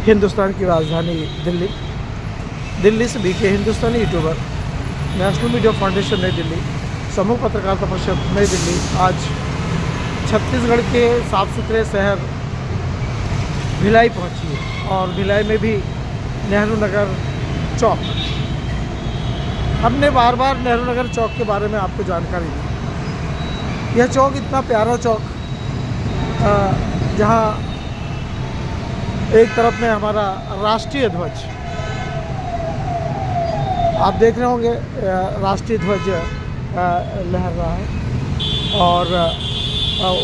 हिंदुस्तान की राजधानी दिल्ली। दिल्ली से बीके हिंदुस्तानी यूट्यूबर, नेशनल मीडिया फाउंडेशन नई दिल्ली, समूह पत्रकारिता परिषद नई दिल्ली आज छत्तीसगढ़ के साफ सुथरे शहर भिलाई पहुंची है और भिलाई में भी नेहरू नगर चौक। हमने बार बार नेहरू नगर चौक के बारे में आपको जानकारी दी। यह चौक इतना प्यारा चौक, जहां एक तरफ में हमारा राष्ट्रीय ध्वज, आप देख रहे होंगे राष्ट्रीय ध्वज लहर रहा है और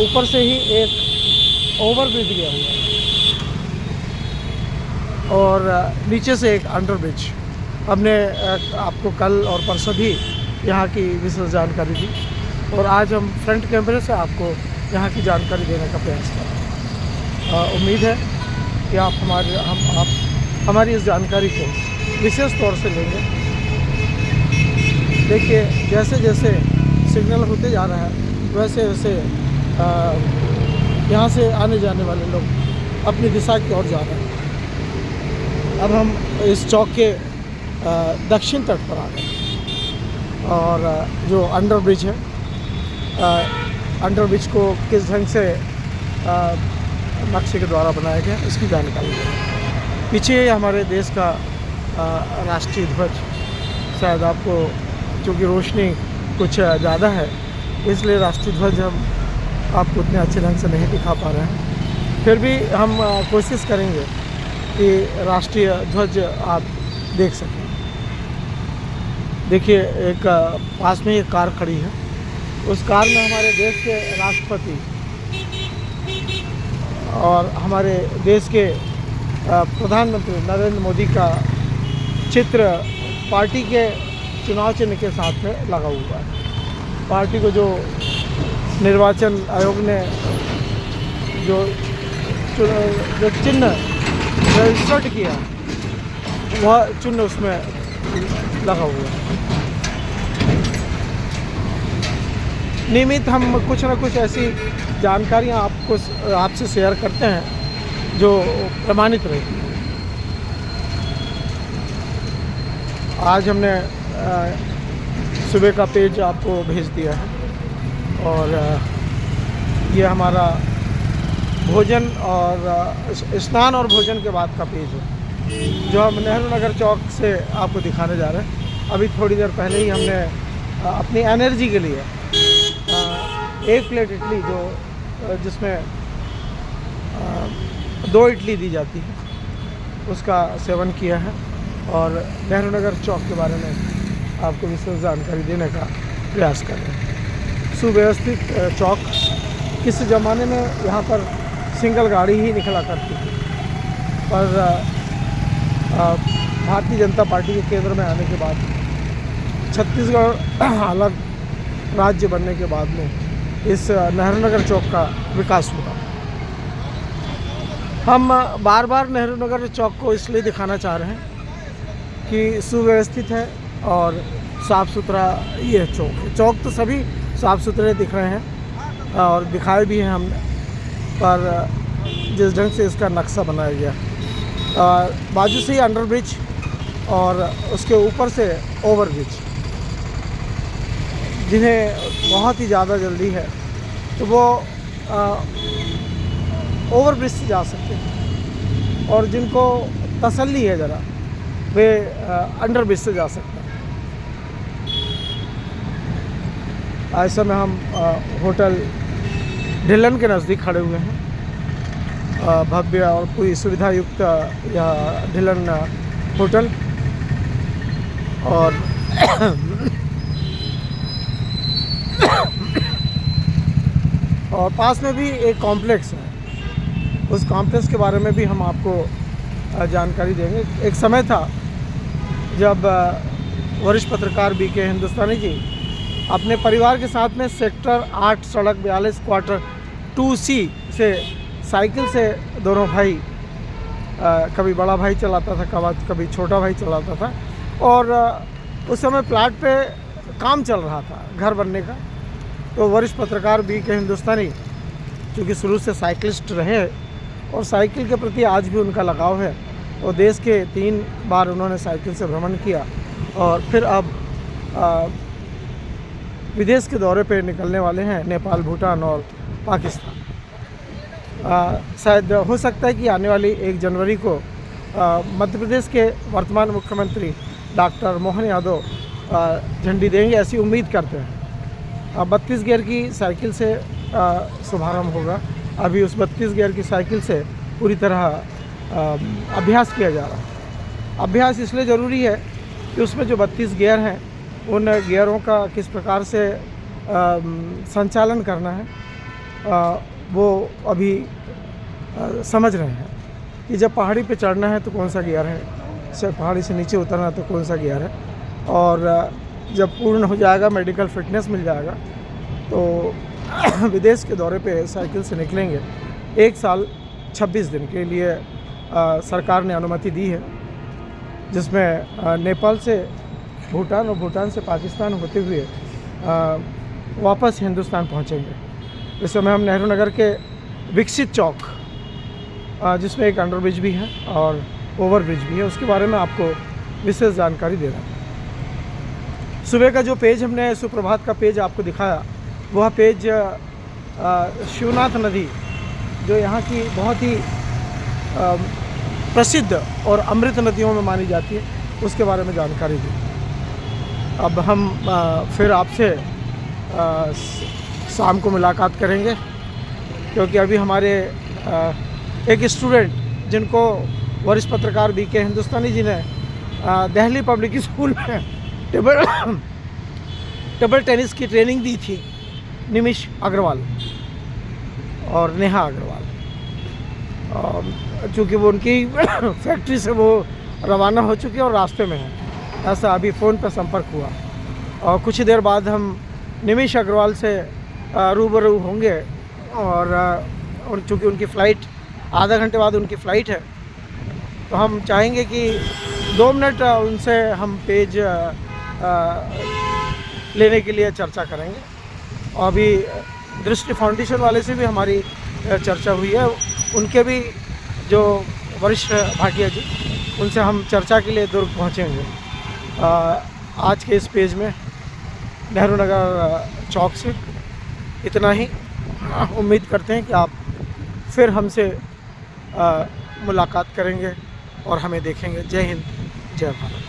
ऊपर से ही एक ओवरब्रिज गया हुआ है और नीचे से एक अंडरब्रिज। हमने आपको कल और परसों भी यहाँ की विशेष जानकारी दी और आज हम फ्रंट कैमरे से आपको यहाँ की जानकारी देने का प्रयास करें। उम्मीद है कि आप हमारी इस जानकारी को विशेष तौर से लेंगे। देखिए, जैसे जैसे सिग्नल होते जा रहा है वैसे वैसे यहाँ से आने जाने वाले लोग अपनी दिशा की ओर जा रहे हैं। अब हम इस चौक के दक्षिण तट पर आ गए और जो अंडरब्रिज है, अंडरब्रिज को किस ढंग से नक्शे के द्वारा बनाया गया इसकी जानकारी है। पीछे हमारे देश का राष्ट्रीय ध्वज, शायद आपको चूँकि रोशनी कुछ ज़्यादा है इसलिए राष्ट्रीय ध्वज हम आपको उतने अच्छे ढंग से नहीं दिखा पा रहे हैं, फिर भी हम कोशिश करेंगे कि राष्ट्रीय ध्वज आप देख सकें। देखिए, एक पास में एक कार खड़ी है, उस कार में हमारे देश के राष्ट्रपति और हमारे देश के प्रधानमंत्री नरेंद्र मोदी का चित्र पार्टी के चुनाव चिन्ह के साथ में लगा हुआ है। पार्टी को जो निर्वाचन आयोग ने जो चिन्ह रजिस्टर्ड किया वह चिन्ह उसमें लगा हुआ है। नियमित हम कुछ ना कुछ ऐसी जानकारियाँ आपसे शेयर करते हैं जो प्रमाणित रहती है। आज हमने सुबह का पेज आपको भेज दिया है और ये हमारा भोजन और स्नान और भोजन के बाद का पेज है जो हम नेहरू नगर चौक से आपको दिखाने जा रहे हैं। अभी थोड़ी देर पहले ही हमने अपनी एनर्जी के लिए एक प्लेट इडली जिसमें 2 इडली दी जाती है उसका सेवन किया है और नेहरू नगर चौक के बारे में आपको विशेष जानकारी देने का प्रयास कर रहे हैं। सुव्यवस्थित चौक, किस ज़माने में यहाँ पर सिंगल गाड़ी ही निकला करती थी, पर भारतीय जनता पार्टी के केंद्र में आने के बाद छत्तीसगढ़ अलग राज्य बनने के बाद में इस नेहरू नगर चौक का विकास हुआ। हम बार बार नेहरू नगर चौक को इसलिए दिखाना चाह रहे हैं कि सुव्यवस्थित है और साफ़ सुथरा ये चौक है। चौक तो सभी साफ़ सुथरे दिख रहे हैं और दिखाए भी हैं हमने, पर जिस ढंग से इसका नक्शा बनाया गया, बाजू से ही अंडरब्रिज और उसके ऊपर से ओवरब्रिज, जिन्हें बहुत ही ज़्यादा जल्दी है तो वो ओवरब्रिज से जा सकते हैं और जिनको तसल्ली है ज़रा वे अंडरब्रिज से जा सकते हैं। इस समय हम होटल ढिल्लन के नज़दीक खड़े हुए हैं। भव्य और पूरी सुविधा युक्त यह ढिल्लन होटल और और पास में भी एक कॉम्प्लेक्स है। उस कॉम्प्लेक्स के बारे में भी हम आपको जानकारी देंगे। एक समय था जब वरिष्ठ पत्रकार बीके हिंदुस्तानी जी अपने परिवार के साथ में सेक्टर 8 सड़क 42 क्वार्टर 2C से साइकिल से दोनों भाई, कभी बड़ा भाई चलाता था कभी छोटा भाई चलाता था और उस समय प्लाट पे काम चल रहा था घर बनने का। तो वरिष्ठ पत्रकार बीके हिंदुस्तानी चूँकि शुरू से साइकिलिस्ट रहे और साइकिल के प्रति आज भी उनका लगाव है, और देश के 3 बार उन्होंने साइकिल से भ्रमण किया और फिर अब विदेश के दौरे पे निकलने वाले हैं नेपाल, भूटान और पाकिस्तान। शायद हो सकता है कि आने वाली 1 जनवरी को मध्य प्रदेश के वर्तमान मुख्यमंत्री डॉक्टर मोहन यादव झंडी देंगे, ऐसी उम्मीद करते हैं। 32 गियर की साइकिल से शुभारंभ होगा। अभी उस 32 गियर की साइकिल से पूरी तरह अभ्यास किया जा रहा है। अभ्यास इसलिए ज़रूरी है कि उसमें जो 32 गियर हैं उन गियरों का किस प्रकार से संचालन करना है वो अभी समझ रहे हैं कि जब पहाड़ी पे चढ़ना है तो कौन सा गियर है, पहाड़ी से नीचे उतरना है तो कौन सा गियर है, और जब पूर्ण हो जाएगा, मेडिकल फिटनेस मिल जाएगा तो विदेश के दौरे पे साइकिल से निकलेंगे। 1 साल 26 दिन के लिए सरकार ने अनुमति दी है, जिसमें नेपाल से भूटान और भूटान से पाकिस्तान होते हुए वापस हिंदुस्तान पहुंचेंगे। इस समय हम नेहरू नगर के विकसित चौक, जिसमें एक अंडरब्रिज भी है और ओवरब्रिज भी है, उसके बारे में आपको विशेष जानकारी दे रहा हूँ। सुबह का जो पेज हमने सुप्रभात का पेज आपको दिखाया, वह पेज शिवनाथ नदी, जो यहाँ की बहुत ही प्रसिद्ध और अमृत नदियों में मानी जाती है, उसके बारे में जानकारी दी। अब हम फिर आपसे शाम को मुलाकात करेंगे, क्योंकि अभी हमारे एक स्टूडेंट जिनको वरिष्ठ पत्रकार बीके हिंदुस्तानी जी ने दिल्ली पब्लिक स्कूल में टेबल टेनिस की ट्रेनिंग दी थी, निमिष अग्रवाल और नेहा अग्रवाल, चूँकि वो उनकी फैक्ट्री से वो रवाना हो चुके और रास्ते में हैं, ऐसा अभी फ़ोन पर संपर्क हुआ। और कुछ ही देर बाद हम निमिष अग्रवाल से रूबरू होंगे, और चूँकि उनकी फ़्लाइट आधा घंटे बाद उनकी फ़्लाइट है, तो हम चाहेंगे कि 2 मिनट उनसे हम पेज लेने के लिए चर्चा करेंगे। और अभी दृष्टि फाउंडेशन वाले से भी हमारी चर्चा हुई है, उनके भी जो वरिष्ठ भाटिया जी, उनसे हम चर्चा के लिए दुर्ग पहुँचेंगे। आज के इस पेज में नेहरू नगर चौक से इतना ही। उम्मीद करते हैं कि आप फिर हमसे मुलाकात करेंगे और हमें देखेंगे। जय हिंद, जय भारत।